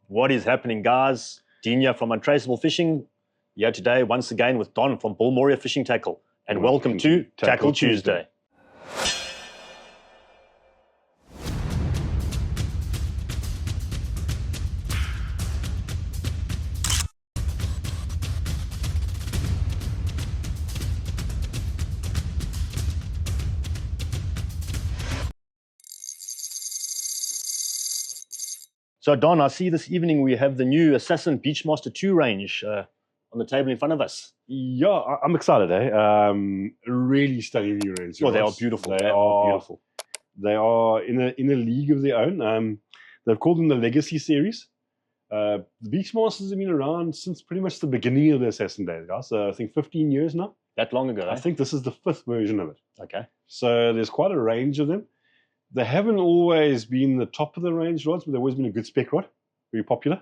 What is happening, guys? Dean here from Untraceable Fishing, here today once again with Don from Bull Moria Fishing Tackle. And welcome to Tackle Tuesday. So Don, I see this evening we have the new Assassin Beachmaster II range on the table in front of us. Yeah, I'm excited, eh? Really stunning new range. Well, they are beautiful. They are beautiful. They are in a league of their own. They've called them the Legacy Series. The Beachmasters have been around since pretty much the beginning of the Assassin days, guys. So I think 15 years now. That long ago, I think this is the 5th version of it. Okay. So there's quite a range of them. They haven't always been the top of the range rods, but they've always been a good spec rod, very popular.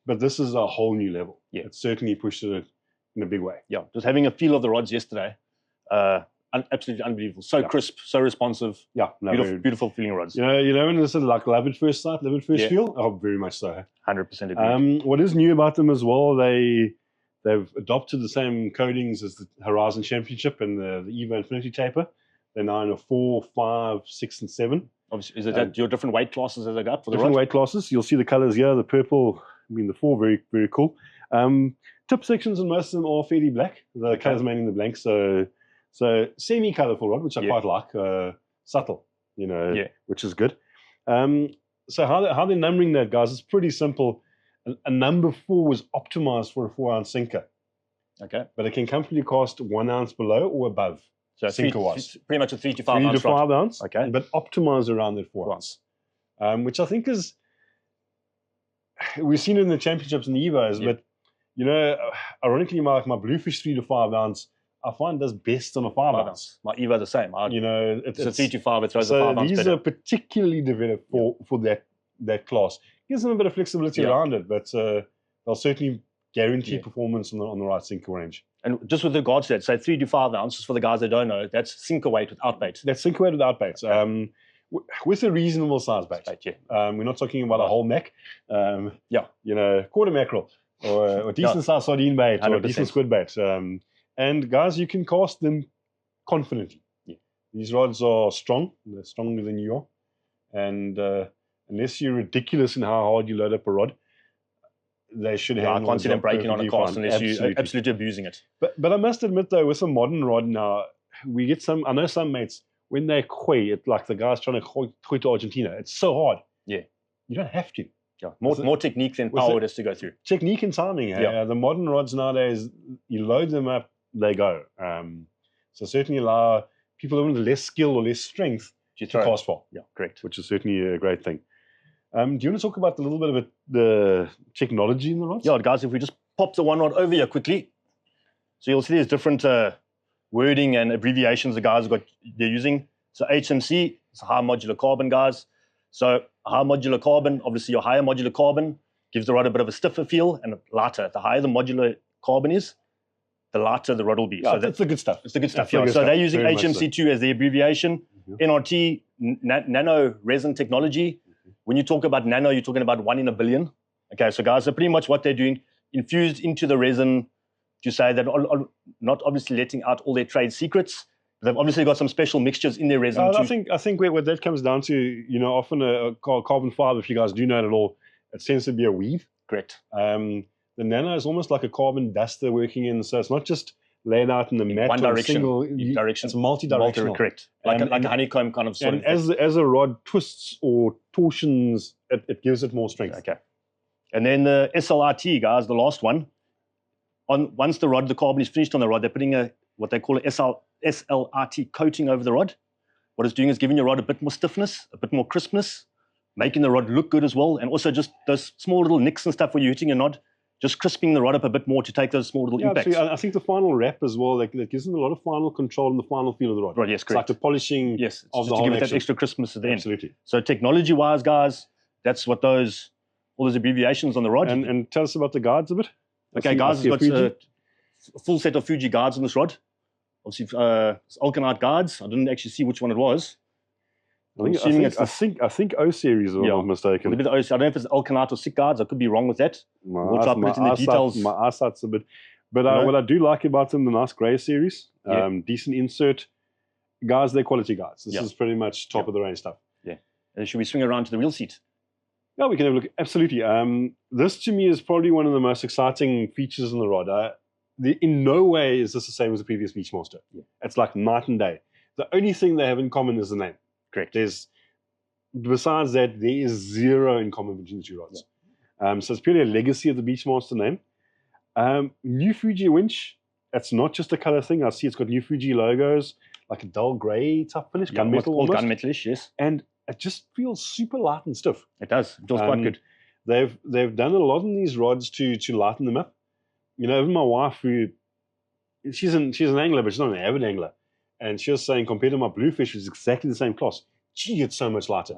But this is a whole new level. Yeah. It certainly pushed it in a big way. Yeah, just having a feel of the rods yesterday, absolutely unbelievable. So crisp, so responsive. Yeah, no, beautiful feeling rods. You know when it's like love at first sight, love at first feel? Oh, very much so. 100% agree. What is new about them as well, they've adopted the same coatings as the Horizon Championship and the EVO Infinity Taper. They're now in a 4, 5, 6, and 7. Obviously, is it that your different weight classes as they got for the different rod? weight classes. You'll see the colors here. The purple, the 4, very, very cool. Tip sections and most of them are fairly black. The colors mainly in the blank. So semi-colorful rod, which I quite like. Subtle, which is good. So how they're numbering that, guys, it's pretty simple. A number 4 was optimized for a 4-ounce sinker. Okay. But it can comfortably cast 1 ounce below or above. So pretty much a 3 to 5 ounce. 3 to 5 ounce. Okay. But optimized around that 4 ounce. Which I think is, we've seen it in the championships and the EVOs, but ironically, my bluefish 3 to 5 ounce, I find does best on a 5 ounce. My EVO the same. It's a 3 to 5, it throws so a 5 ounce these better. are particularly developed for that class. Gives them a bit of flexibility around it, but they'll certainly guarantee performance on the right sinker range. And just with regards to that, say 3 to 5 ounces for the guys that don't know, that's sinker weight without bait. That's sinker weight without bait. With a reasonable size bait. We're not talking about a whole neck. Quarter mackerel or decent size sardine bait 100%. Or decent squid bait. And guys, you can cast them confidently. Yeah. These rods are strong. They're stronger than you are. And unless you're ridiculous in how hard you load up a rod, they should handle. I can't see them breaking on a cast unless you're absolutely abusing it. But I must admit though, with a modern rod now, we get I know some mates, when they quay, it's like the guys trying to quay to Argentina. It's so hard. Yeah. You don't have to. Yeah. More technique than power it has to go through. Technique and timing. Yeah. The modern rods nowadays, you load them up, they go. So certainly allow people with less skill or less strength to cast far. Yeah, correct. Which is certainly a great thing. Do you want to talk about a little bit of the technology in the rods? Yeah, guys, if we just pop the one rod over here quickly. So you'll see there's different wording and abbreviations the guys they're using. So HMC, it's high modular carbon, guys. So high modular carbon, obviously your higher modular carbon gives the rod a bit of a stiffer feel and lighter. The higher the modular carbon is, the lighter the rod will be. Yeah, so that's the good stuff. It's the good stuff, So they're using HMC2 as the abbreviation. NRT, nano resin technology. When you talk about nano, you're talking about 1 in a billion. Okay, so guys, so pretty much what they're doing, infused into the resin to say that not obviously letting out all their trade secrets. They've obviously got some special mixtures in their resin. I think what that comes down to, often a carbon fiber, if you guys do know it at all, it tends to be a weave. Correct. The nano is almost like a carbon duster working in, so it's not just laid out in the mat one direction. It's multi-directional. Correct. Like a honeycomb kind of sort of. And as a rod twists or torsions, it gives it more strength. Okay. And then the SLRT, guys, the last one. Once the carbon is finished on the rod, they're putting what they call a SLRT coating over the rod. What it's doing is giving your rod a bit more stiffness, a bit more crispness, making the rod look good as well, and also just those small little nicks and stuff where you're hitting your rod, just crisping the rod up a bit more to take those small little impacts. I think the final wrap as well, that gives them a lot of final control and the final feel of the rod. Right, yes, correct. It's like the polishing of the whole to give it that extra crispness at the end. Absolutely. So technology-wise, guys, that's what all those abbreviations on the rod. And tell us about the guides a bit. Okay, guys, it's got a full set of Fuji guides on this rod. Obviously, it's Alkanite guides. I didn't actually see which one it was. I think O series, if I'm not mistaken. I don't know if it's Alkanat or Sick Guards. I could be wrong with that. We'll try to put it in the details. My eyesight's a bit. But what I do like about them, the nice grey series, decent insert. Guys, they're quality guys. This is pretty much top of the range stuff. Yeah. And should we swing around to the wheel seat? Yeah, we can have a look. Absolutely. This to me is probably one of the most exciting features in the rod. In no way is this the same as the previous Beachmaster. Yeah. It's like night and day. The only thing they have in common is the name. Correct. Besides that, there is zero in common between the two rods. Yeah. So it's purely a legacy of the Beachmaster name. New Fuji winch. It's not just a color thing. I see it's got New Fuji logos, like a dull gray type finish, gunmetal almost. Gunmetalish, yes. And it just feels super light and stiff. It does. It feels quite good. They've done a lot in these rods to lighten them up. You know, even my wife, she's an angler, but she's not an avid angler. And she was saying, compared to my Bluefish, which is exactly the same class, gee, it's so much lighter.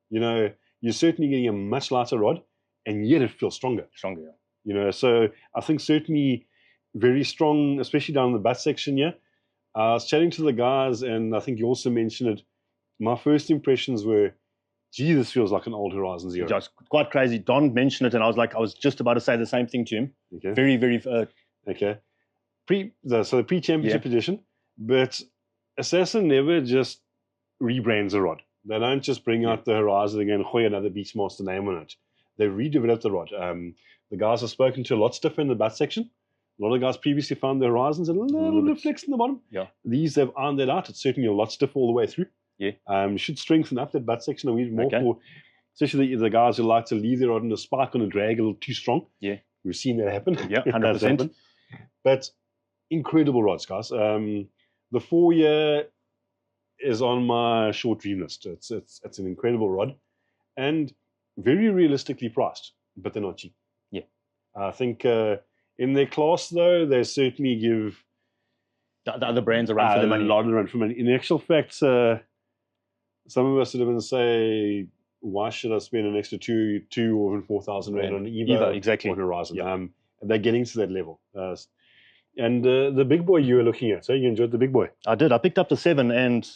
You know, you're certainly getting a much lighter rod, and yet it feels stronger. Stronger, yeah. You know, so I think certainly very strong, especially down in the butt section here. I was chatting to the guys, and I think you also mentioned it. My first impressions were, gee, this feels like an old Horizon Zero. It's quite crazy. Don mentioned it, and I was just about to say the same thing to him. Okay. Very, very... okay. So the pre-championship edition, but Assassin never just rebrands a rod. They don't just bring out the Horizon again and hoy another Beachmaster name on it. They redeveloped the rod. The guys I've spoken to a lot stiffer in the butt section. A lot of guys previously found the Horizons a little bit flexed in the bottom. Yeah. These have ironed that out. It's certainly a lot stiffer all the way through. Yeah. Should strengthen up that butt section a wee bit more for, especially the guys who like to leave their rod in a spike on a drag a little too strong. Yeah. We've seen that happen. Yeah, 100%. But incredible rods, guys. The 4-year is on my short dream list. It's an incredible rod, and very realistically priced, but they're not cheap. Yeah. I think in their class though, they certainly give the other brands a run for the money. A lot of run for money. In actual fact, some of us would have been say, why should I spend an extra two or even 4,000 rand on an Evo exactly. or an Horizon? Yeah. They're getting to that level. And the big boy you were looking at, so you enjoyed the big boy. I did. I picked up the 7, and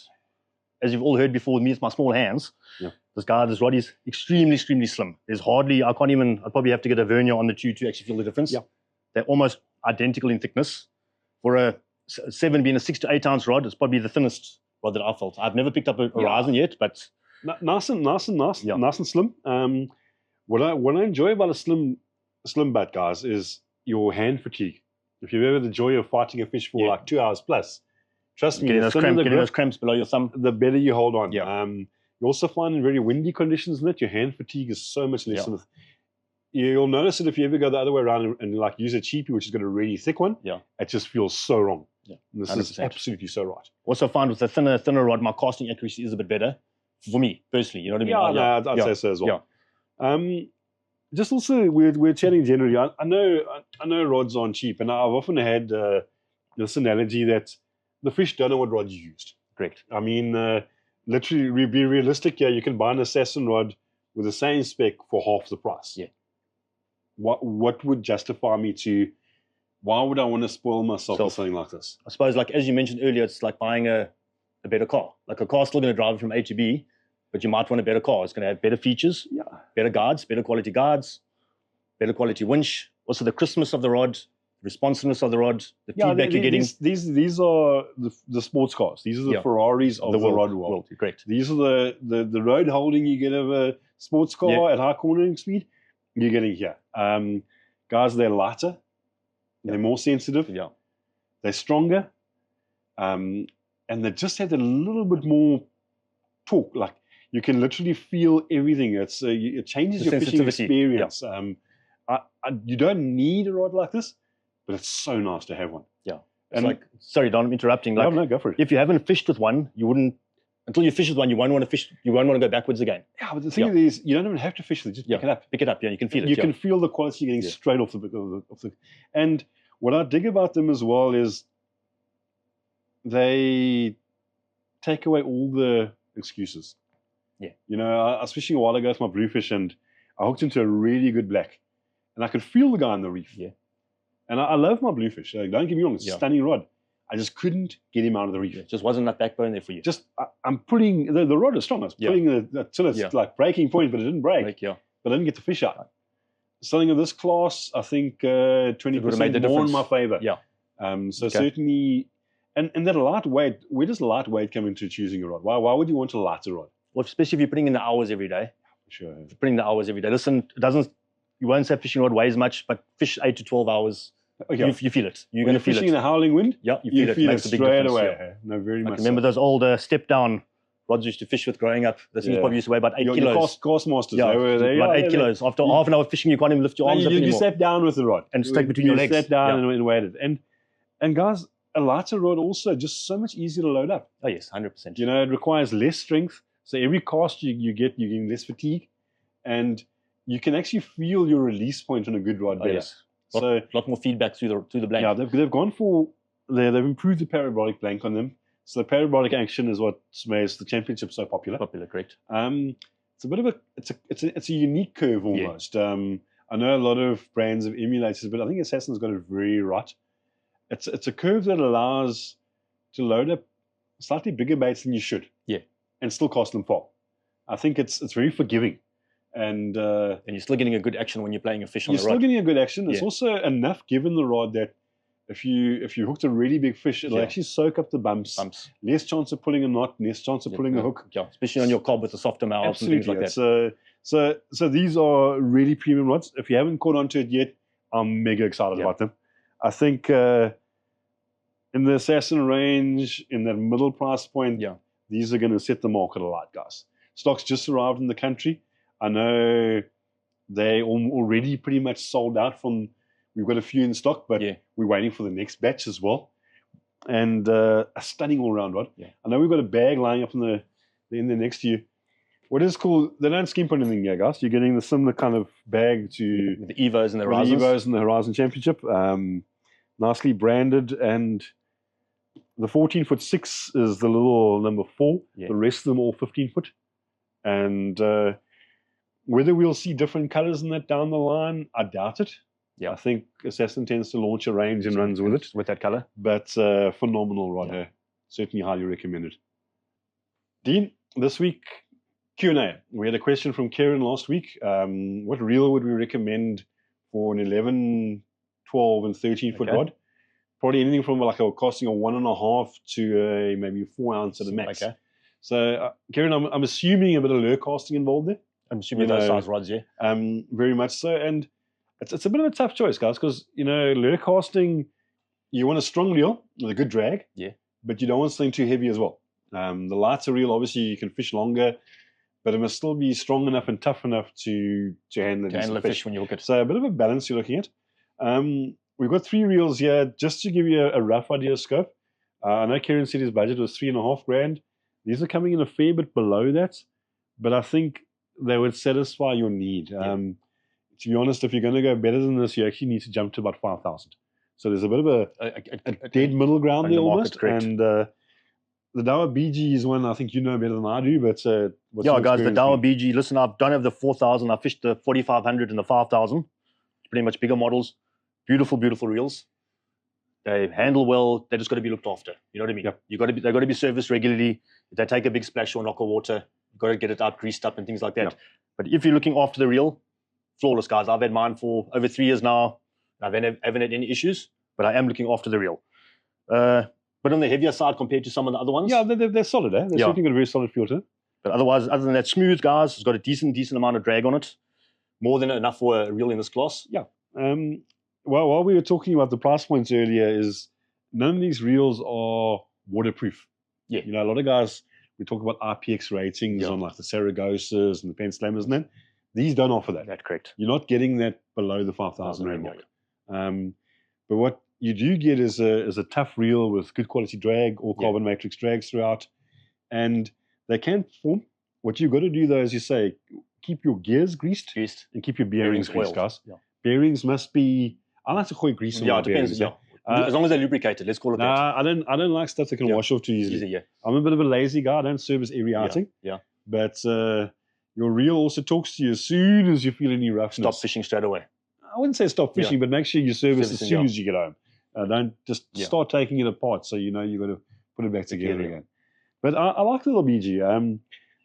as you've all heard before with me, it's my small hands. Yeah. This rod is extremely, extremely slim. There's hardly, I'd probably have to get a vernier on the 2 to actually feel the difference. Yeah. They're almost identical in thickness. For a 7 being a 6 to 8 ounce rod, it's probably the thinnest rod that I've felt. I've never picked up a Horizon yet, but nice and slim. What I enjoy about a slim bat, guys, is your hand fatigue. If you've ever the joy of fighting a fish for like 2 hours plus, trust me, getting those cramps below your thumb, the better you hold on. Yeah. You also find in very windy conditions that your hand fatigue is so much less. Yeah. You'll notice it if you ever go the other way around and like use a cheapie, which has got a really thick one. Yeah. It just feels so wrong. Yeah. And this 100%. is absolutely so right. Also find with the thinner rod, my casting accuracy is a bit better for me personally. You know what I mean? Yeah, I'd say so as well. Yeah. Just also, we're chatting generally. I know rods aren't cheap, and I've often had this analogy that the fish don't know what rod you used. Correct. I mean, literally, be realistic here. You can buy an Assassin rod with the same spec for half the price. Yeah. What would justify me to? Why would I want to spoil myself with something like this? I suppose, like as you mentioned earlier, it's like buying a better car. Like a car's still going to drive from A to B, but you might want a better car. It's going to have better features, better guards, better quality winch. Also, the crispness of the rod, responsiveness of the rod, the feedback you're getting. These are the sports cars. These are the Ferraris of the rod world. Correct. These are the road holding you get of a sports car at high cornering speed. You're getting here. Guys, they're lighter. They're more sensitive. Yeah. They're stronger. And they just have a little bit more torque. Like you can literally feel everything. It changes your fishing experience. Yeah. You don't need a rod like this, but it's so nice to have one. Yeah. And sorry, Don, I'm interrupting. Like, no, go for it. If you haven't fished with one, you wouldn't. Until you fish with one, you won't want to fish. You won't want to go backwards again. Yeah, but the thing is, you don't even have to fish with it. Just pick it up. Pick it up. Yeah, you can feel it. You can feel the quality getting straight off the. And what I dig about them as well is they take away all the excuses. Yeah. You know, I was fishing a while ago with my bluefish, and I hooked into a really good black, and I could feel the guy on the reef. Yeah. And I love my bluefish. Don't get me wrong; it's a stunning rod. I just couldn't get him out of the reef. It just wasn't enough backbone there for you. I'm pulling, the rod is strong. I was pulling till it's like breaking point, but it didn't break. But I didn't get the fish out. Something of this class, I think 20% more in my favor. So certainly, and that lightweight, where does lightweight come into choosing a rod? Why would you want a lighter rod? Well, especially if you're putting in the hours every day. Sure. If you're putting the hours every day. Listen, you won't say fishing rod weighs much, but fish 8 to 12 hours, you feel it. You're going to feel it. Fishing in a howling wind? Yeah, you feel it. Makes a big straight difference. away. No, very much. Remember those old step-down rods you used to fish with growing up? Those things probably used to weigh about 8 kilos. Castmasters. Yeah, about 8 kilos. After half an hour of fishing, you can't even lift your arms up anymore. You sat down with the rod. And stuck between your legs. You sat down and waited. And guys, a lighter rod also just so much easier to load up. Oh yes, 100%. You know, it requires less strength. So every cast you get, you're getting less fatigue. And you can actually feel your release point on a good rod better. Yes. So a lot more feedback through the blank. Yeah, they've gone for, they've improved the parabolic blank on them. So the parabolic action is what makes the championship so popular. Correct. It's a bit of it's a unique curve almost. I know a lot of brands have emulated it, but I think Assassin's got it very right. It's a curve that allows to load up slightly bigger baits than you should. And still cast them far. I think it's very forgiving. And you're still getting a good action when you're playing a fish on the rod. You're still getting a good action. It's also enough given the rod that if you hooked a really big fish, it'll actually soak up the bumps. Less chance of pulling a knot, less chance of pulling a hook. Yeah, especially on your cob with a softer mouth and things like that. So these are really premium rods. If you haven't caught on to it yet, I'm mega excited about them. I think in the Assassin range, in that middle price point, these are going to set the market alight, guys. Stock's just arrived in the country. I know they already pretty much sold out from, we've got a few in stock, but we're waiting for the next batch as well. And a stunning all-round rod. I know we've got a bag lying up in the next to you. What is cool, they don't skimp on anything here, guys. You're getting the similar kind of bag to the Evos and the Horizons. The Evos and the Horizon Championship. Nicely branded, and the 14'6" is the little number 4. The rest of them all 15-foot. And whether we'll see different colors in that down the line, I doubt it. I think Assassin tends to launch a range and runs with it. With that color. But phenomenal rod here. Certainly highly recommended. Dean, this week, Q&A. We had a question from Karen last week. What reel would we recommend for an 11, 12, and 13-foot rod? Probably anything from like costing a 1.5 to maybe 4 ounce at a max. So, Karen, I'm assuming a bit of lure casting involved there. I'm assuming those size rods, very much so. And it's a bit of a tough choice, guys, because, you know, lure casting, you want a strong reel with a good drag, but you don't want something too heavy as well. The lighter reel, obviously, you can fish longer, but it must still be strong enough and tough enough to handle a fish when you hook it. So a bit of a balance you're looking at. We've got 3 reels here, just to give you a rough idea of scope. I know Karen said his budget was $3.5 grand. These are coming in a fair bit below that, but I think they would satisfy your need. To be honest, if you're going to go better than this, you actually need to jump to about 5,000. So there's a bit of a dead middle ground there almost. And the Dower BG is one I think you know better than I do. But guys, the Dower BG. Listen, I don't have the 4,000. I fished the 4,500 and the 5,000. Pretty much bigger models. Beautiful, beautiful reels. They handle well. They just got to be looked after. You know what I mean? They've got to be serviced regularly. If they take a big splash or knock of water, you've got to get it out greased up and things like that. But if you're looking after the reel, flawless, guys. I've had mine for over 3 years now. I haven't had any issues, but I am looking after the reel. But on the heavier side compared to some of the other ones. Yeah, they're solid, eh? They're certainly got a very solid feel to it. But otherwise, other than that, smooth, guys. It's got a decent amount of drag on it. More than enough for a reel in this class. Yeah. Well, while we were talking about the price points earlier, is none of these reels are waterproof. You know, a lot of guys, we talk about RPX ratings on like the Saragosas and the Pen Slammers and that. These don't offer that. That's correct. You're not getting that below the 5,000 rand mark. But what you do get is a tough reel with good quality drag, all carbon matrix drags throughout. And they can perform. What you've got to do, though, as you say, keep your gears greased and keep your bearings greased, guys. Bearings must be, I like to call it grease on my bearings. As long as they're lubricated, let's call it that. I don't like stuff that can wash off too easily. I'm a bit of a lazy guy. I don't service every outing. But your reel also talks to you as soon as you feel any roughness. Stop fishing straight away. I wouldn't say stop fishing, but make sure you service as soon as you get home. Don't just start taking it apart. So you know you've got to put it back together again. But I like the little BG.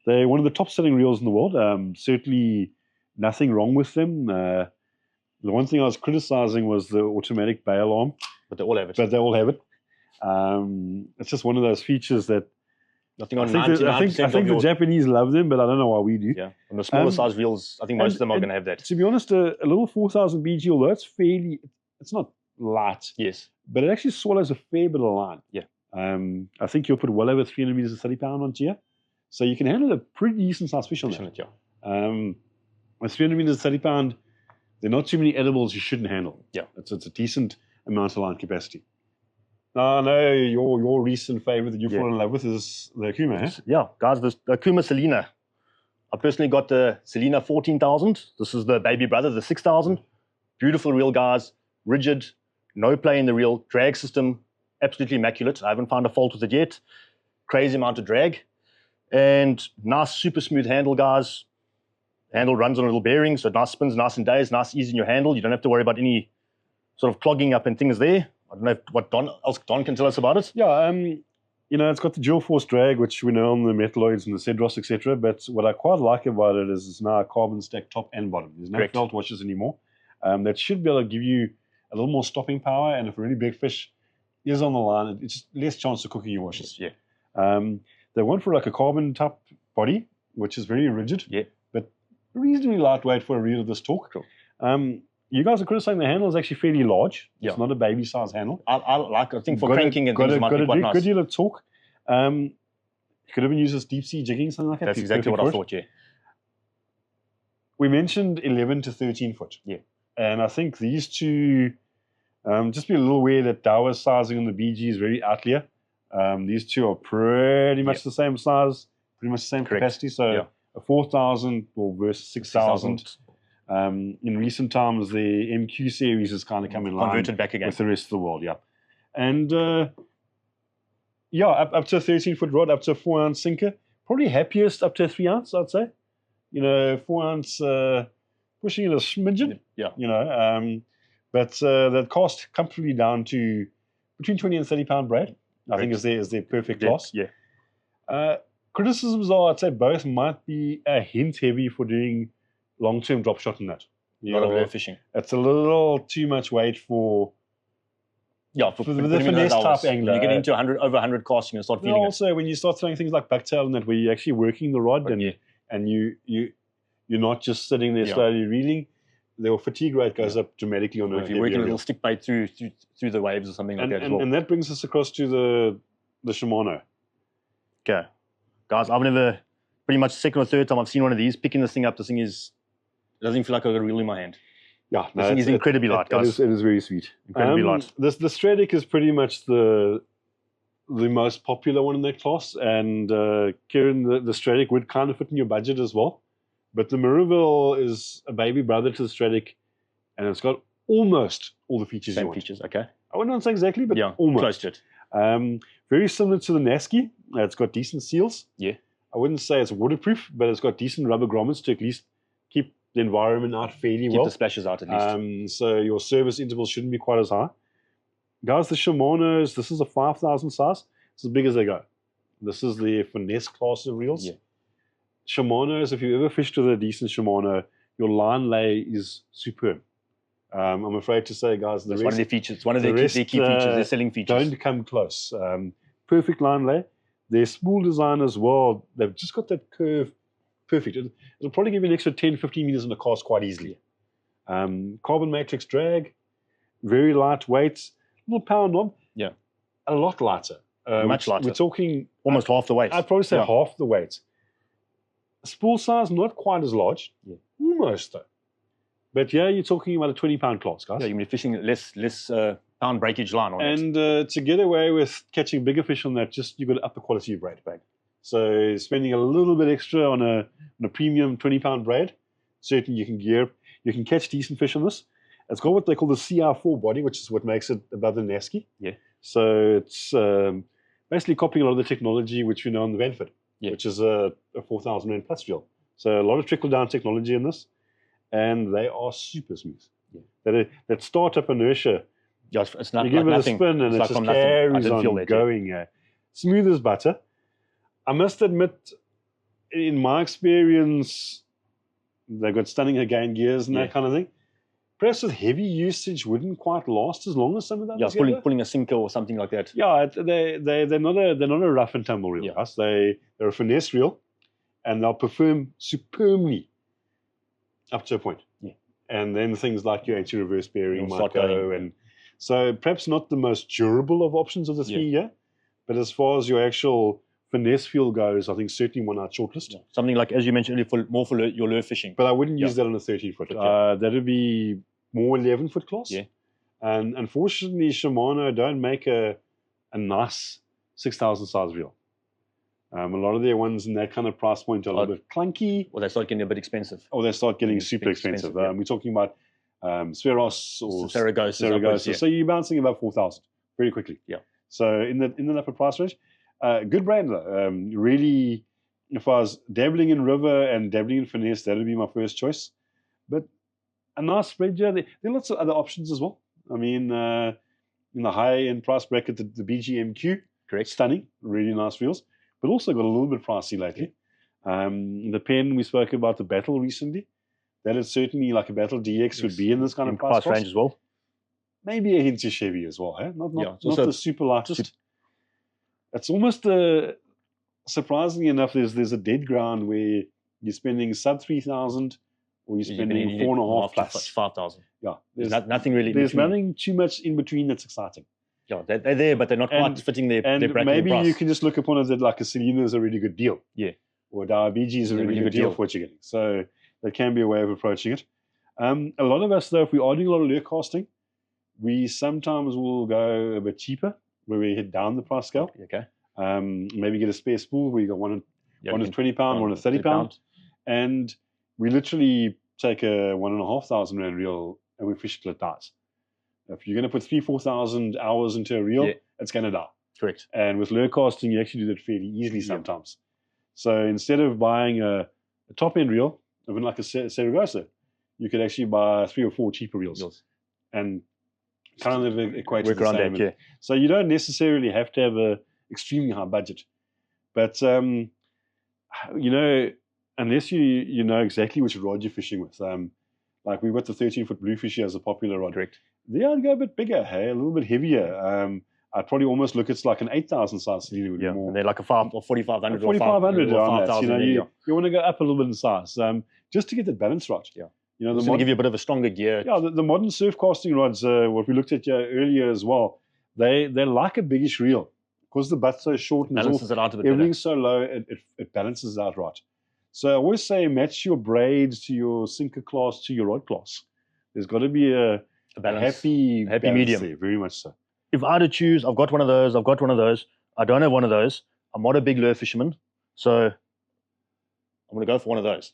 They're one of the top-selling reels in the world. Certainly nothing wrong with them. The one thing I was criticizing was the automatic bail arm. But they all have it. It's just one of those features that nothing on I think the Japanese love them, but I don't know why we do. Yeah, and the smaller size reels, I think most of them are going to have that. To be honest, a little 4000 BG, although it's not light. Yes. But it actually swallows a fair bit of line. Yeah. I think you'll put well over 300 meters of 30 pound on here. So you can handle a pretty decent size fish on that. With 300 meters of 30 pound, there are not too many edibles you shouldn't handle. Yeah. It's a decent amount of line capacity. Now, I know your recent favorite that you've fallen in love with is the Akuma, eh? Yeah, guys, the Akuma Selena. I personally got the Selena 14,000. This is the baby brother, the 6,000. Beautiful reel, guys. Rigid, no play in the reel. Drag system, absolutely immaculate. I haven't found a fault with it yet. Crazy amount of drag. And nice, super smooth handle, guys. Handle runs on a little bearing, so nice spins, nice and days, nice ease in your handle. You don't have to worry about any sort of clogging up and things there. I don't know what Don can tell us about it. Yeah, you know, it's got the dual force drag, which we know on the Metalloids and the Cedros, etc. But what I quite like about it is it's now a carbon stack top and bottom. There's no felt washers anymore. That should be able to give you a little more stopping power. And if a really big fish is on the line, it's less chance of cooking your washers. Yeah. They went for like a carbon top body, which is very rigid. Yeah. But reasonably lightweight for a reel of this torque. Cool. You guys are criticizing the handle is actually fairly large. Yeah. It's not a baby size handle. I think for cranking and things it might be quite nice. Good deal of torque. You could even use this deep sea jigging, something like that. That's exactly what I thought, yeah. We mentioned 11 to 13 foot. Yeah. And I think these two, just be a little aware that Daiwa's sizing on the BG is very outlier. These two are pretty much the same size, pretty much the same capacity. So a 4,000 versus 6,000. In recent times, the MQ series has kind of come in line converted back again with the rest of the world, and up to a 13-foot rod, up to a 4-ounce sinker. Probably happiest up to a 3-ounce, I'd say. You know, 4-ounce pushing it a smidgen. Yeah. You know, but that cost comfortably down to between 20 and 30 pound braid. I think is their perfect loss. Yeah. Criticisms are, I'd say, both might be a hint heavy for doing long-term drop shot in that. A lot of lure fishing. It's a little too much weight for the finesse type angler. You get into over 100 casts, you're going to start feeling it. Also, when you start throwing things like bucktail and that, where you're actually working the rod and you're not just sitting there slowly reeling, the fatigue rate goes up dramatically on if you're working a little stick bait through the waves or something like that as well. And that brings us across to the Shimano. Okay. Guys, I've never, pretty much second or third time I've seen one of these, picking this thing up, this thing is, it doesn't feel like I've got a reel in my hand. Yeah, this thing is incredibly light, guys. It is very sweet. Incredibly light. The Stradic is pretty much the most popular one in that class, and Kieran, the Stradic would kind of fit in your budget as well. But the Maruville is a baby brother to the Stradic, and it's got almost all the features you want. Same features, okay. I wouldn't say exactly, but almost. Close to it. Very similar to the Nasky. It's got decent seals. Yeah. I wouldn't say it's waterproof, but it's got decent rubber grommets to at least keep the environment out fairly well. Keep the splashes out at least. So your service intervals shouldn't be quite as high. Guys, the Shimano's, this is a 5,000 size. It's as big as they go. This is the finesse class of reels. Yeah. Shimano's, if you ever fished with a decent Shimano, your line lay is superb. I'm afraid to say, guys, that's one of their features. It's one of their key features, their selling features. Don't come close. Perfect line lay. Their spool design as well, they've just got that curve perfect. It'll probably give you an extra 10, 15 meters in the cast quite easily. Carbon matrix drag, very lightweight, little power knob. Yeah. A lot lighter. Much lighter. We're talking almost half the weight. I'd probably say half the weight. Spool size, not quite as large. Yeah. Almost though. But yeah, you're talking about a 20-pound class, guys. Yeah, you're fishing less pound breakage line on it. And to get away with catching bigger fish on that, just you've got to up the quality of braid bag. So spending a little bit extra on a premium 20-pound braid, certainly you can catch decent fish on this. It's got what they call the CR4 body, which is what makes it above the Nasky. Yeah. So it's basically copying a lot of the technology which we know on the Vanford, which is a 4,000 Rand plus reel. So a lot of trickle-down technology in this, and they are super smooth. Yeah. That startup inertia Yeah, it's not you give like it nothing. a spin and it like just from nothing. I carries didn't feel on that, going. Smooth as butter. I must admit, in my experience, they've got stunning again gears and that kind of thing. Perhaps with heavy usage wouldn't quite last as long as some of the others. Yeah, pulling a sinker or something like that. Yeah, they're not a rough and tumble reel. Yes. They're a finesse reel, and they'll perform superbly up to a point. Yeah. And then things like your anti-reverse bearing might go, and so perhaps not the most durable of options of the three here, but as far as your actual finesse fuel goes, I think certainly one I'd shortlist. Yeah. Something like, as you mentioned earlier, more for your lure fishing. But I wouldn't use that on a 13-foot. That would be more 11-foot class. Yeah. And unfortunately, Shimano don't make a nice 6,000 size reel. A lot of their ones in that kind of price point are a little bit clunky. Or they start getting a bit expensive. Or they start getting super expensive. We're talking about Spheros or Saragossa. So you're bouncing about 4,000 very quickly. Yeah. So in the upper price range, good brand though. Really, if I was dabbling in river and dabbling in finesse, that would be my first choice. But a nice spread, yeah. There are lots of other options as well. I mean, in the high-end price bracket, the BGMQ, correct, stunning, really nice reels, but also got a little bit pricey lately. The pen, we spoke about the Battle recently. That is certainly like a Battle DX would be in this kind of price range as well. Maybe a hint to Chevy as well, eh? Not the super lightest. It's almost surprisingly enough, there's a dead ground where you're spending sub 3,000 or you're spending 4.5 plus 5,000. Yeah, there's nothing really. There's nothing too much in between that's exciting. Yeah, they're there, but they're not quite fitting their bracket. And maybe you can just look upon it that like a Selena is a really good deal. Yeah. Or a Diabiji is a really good deal for what you're getting. So that can be a way of approaching it. A lot of us, though, if we are doing a lot of lure casting, we sometimes will go a bit cheaper, where we hit down the price scale. Okay. Maybe get a spare spool where you got one is 20 pound, one is 30 pound, and we literally take a 1,500 rand reel and we fish it till it dies. If you're going to put 3,000-4,000 hours into a reel, it's going to die. Correct. And with lure casting, you actually do that fairly easily sometimes. So instead of buying a top-end reel, even like a Saragossa, you could actually buy 3 or 4 cheaper reels and kind of equate to the same. That, so you don't necessarily have to have a extremely high budget. But, you know, unless you know exactly which rod you're fishing with, like we've got the 13-foot bluefish here as a popular rod. Correct. I'd go a bit bigger, hey, a little bit heavier. I'd probably almost look at like an 8,000 size Selena would be more. They're like a 4,500 or 4,500 on that. You know, you want to go up a little bit in size, just to get the balance right. Yeah. You know, it's going to give you a bit of a stronger gear. Yeah, the modern surf casting rods, what we looked at earlier as well, they're like a biggish reel because the butt's so short and balances it out a bit everything's so low, it balances out right. So I always say match your braids to your sinker class to your rod class. There's got to be a happy medium there, very much so. If I had to choose, I've got one of those. I don't have one of those. I'm not a big lure fisherman, so I'm going to go for one of those.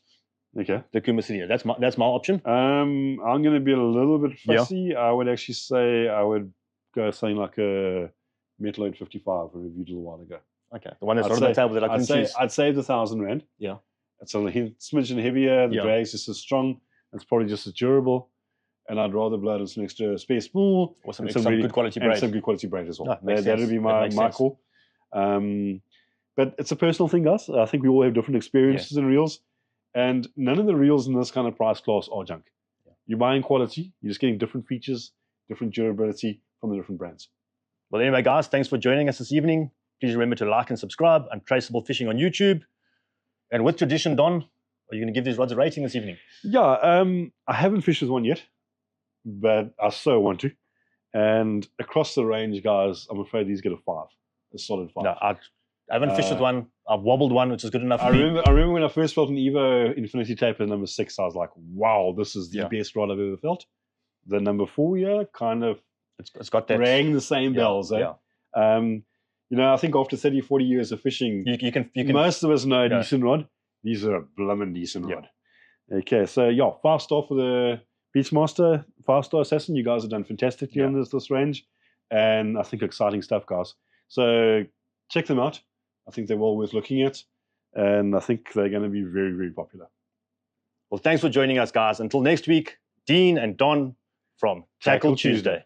Okay. The Kumasiliya. That's my option. I'm going to be a little bit fussy. Yeah. I would actually say I would go something like a Metal 855 we reviewed a little while ago. Okay. The one that's on the table that I can choose. I'd save the 1,000 rand. Yeah. It's a smidgen heavier. The drag's just as strong. It's probably just as durable. And I'd rather blow in some extra spare spool. Or some good quality braid. And some good quality braid as well. That would be my call. But it's a personal thing, guys. I think we all have different experiences in reels. And none of the reels in this kind of price class are junk. Yeah. You're buying quality. You're just getting different features, different durability from the different brands. Well, anyway, guys, thanks for joining us this evening. Please remember to like and subscribe on Traceable Fishing on YouTube. And with tradition, Don, are you going to give these rods a rating this evening? Yeah, I haven't fished with one yet, but I so want to. And across the range, guys, I'm afraid these get a 5, a solid 5. No, I haven't fished with one. I've wobbled one, which is good enough for me. I remember when I first felt an Evo Infinity Taper number 6, I was like, wow, this is the best rod I've ever felt. The number 4 kind of it's got that rang the same bells. Yeah. You know, I think after 30, 40 years of fishing, you can most of us know a decent rod. These are a blooming decent rod. Okay, so 5-star for the Beachmaster, 5-star Assassin. You guys have done fantastically on this range. And I think exciting stuff, guys. So check them out. I think they're well worth looking at. And I think they're going to be very, very popular. Well, thanks for joining us, guys. Until next week, Dean and Don from Tackle Tuesday.